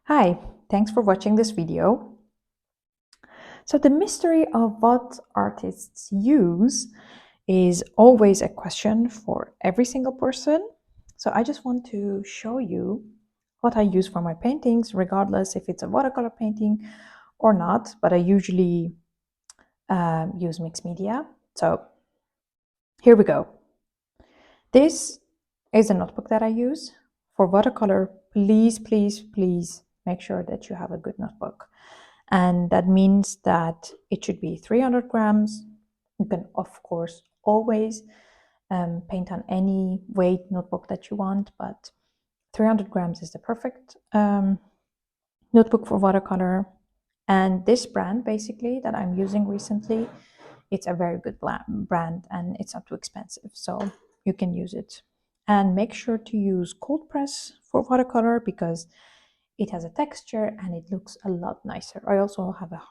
Hi, thanks for watching this video. So the mystery of what artists use is always a question for every single person. So I just want to show you what I use for my paintings, regardless if it's a watercolor painting or not, but I usually use mixed media. So here we go. This is a notebook that I use. For watercolor, please, please, please make sure that you have a good notebook. And that means that it should be 300 grams. You can, of course, always paint on any weight notebook that you want, but 300 grams is the perfect notebook for watercolor. And this brand, basically, that I'm using recently, it's a very good brand and it's not too expensive, so you can use it. And make sure to use cold press for watercolor because it has a texture and it looks a lot nicer. I also have a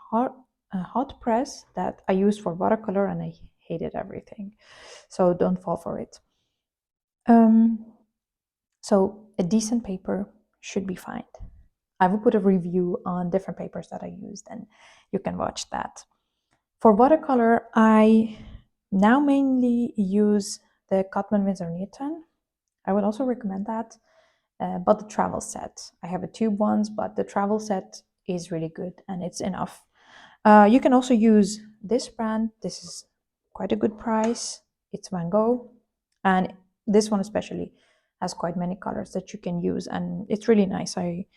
hot press that I use for watercolor and I hated everything, so don't fall for it. So a decent paper should be fine. I will put a review on different papers that I used and you can watch that. For watercolor, I now mainly use the Cotman Winsor Newton. I would also recommend that, but the travel set. I have a tube ones, but the travel set is really good and it's enough. You can also use this brand. This is quite a good price. It's Van Gogh, and this one especially has quite many colors that you can use, and it's really nice. I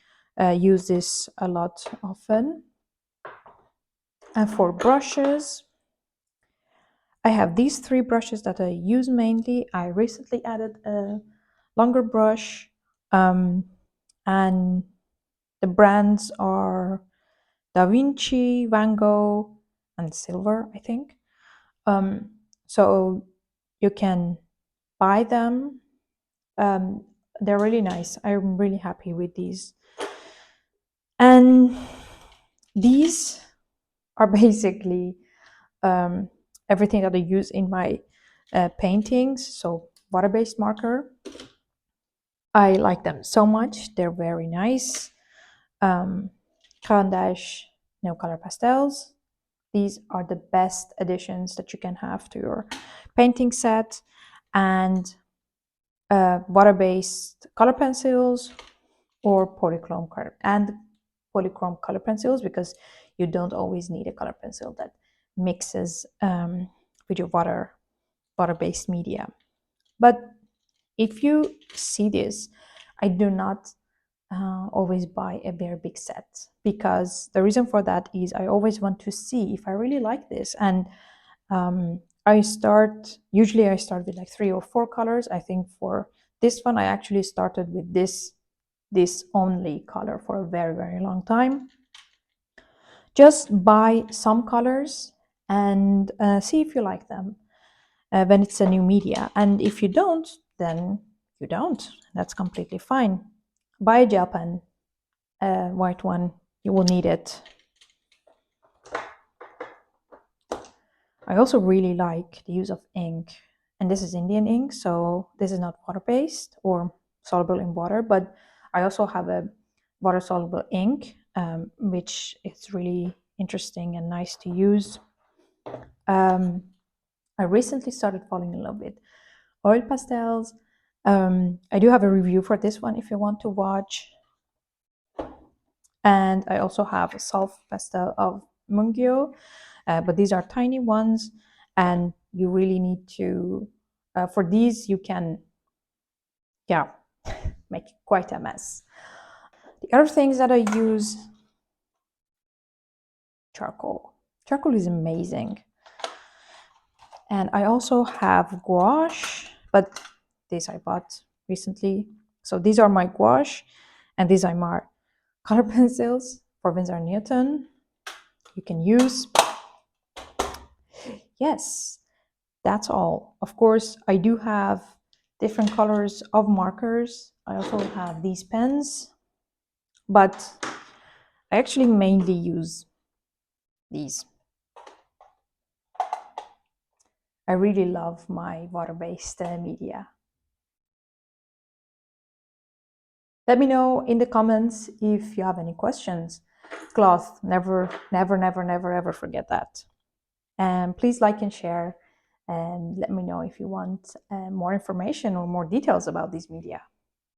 use this a lot often. And for brushes, I have these three brushes that I use mainly. I recently added a longer brush, and the brands are Da Vinci, Van Gogh, and Silver, I think. So you can buy them. They're really nice. I'm really happy with these. And these are basically everything that I use in my paintings. So water-based marker. I like them so much. They're very nice. Caran d'Ache nail color pastels. These are the best additions that you can have to your painting set. And water-based color pencils or polychrome color pencils, because you don't always need a color pencil that mixes with your water-based media. But if you see this, I do not always buy a very big set, because the reason for that is I always want to see if I really like this. And usually I start with like 3 or 4 colors. I think for this one I actually started with this only color for a very, very long time. Just buy some colors and see if you like them when it's a new media. And if you don't, then you don't. That's completely fine. Buy a gel pen, a white one. You will need it. I also really like the use of ink, and this is Indian ink, so this is not water-based or soluble in water, but I also have a water-soluble ink, which is really interesting and nice to use. I recently started falling in love with oil pastels. I do have a review for this one if you want to watch. And I also have a soft pastel of Mungyo, but these are tiny ones, and you really need to, for these you can, yeah, make quite a mess. The other things that I use, charcoal. Charcoal is amazing. And I also have gouache, but this I bought recently. So these are my gouache, and these are my color pencils for Winsor & Newton. You can use. Yes, that's all. Of course, I do have different colors of markers. I also have these pens, but I actually mainly use these. I really love my water-based media. Let me know in the comments if you have any questions. Cloth, never, never, never, never, ever forget that. And please like and share, and let me know if you want more information or more details about these media.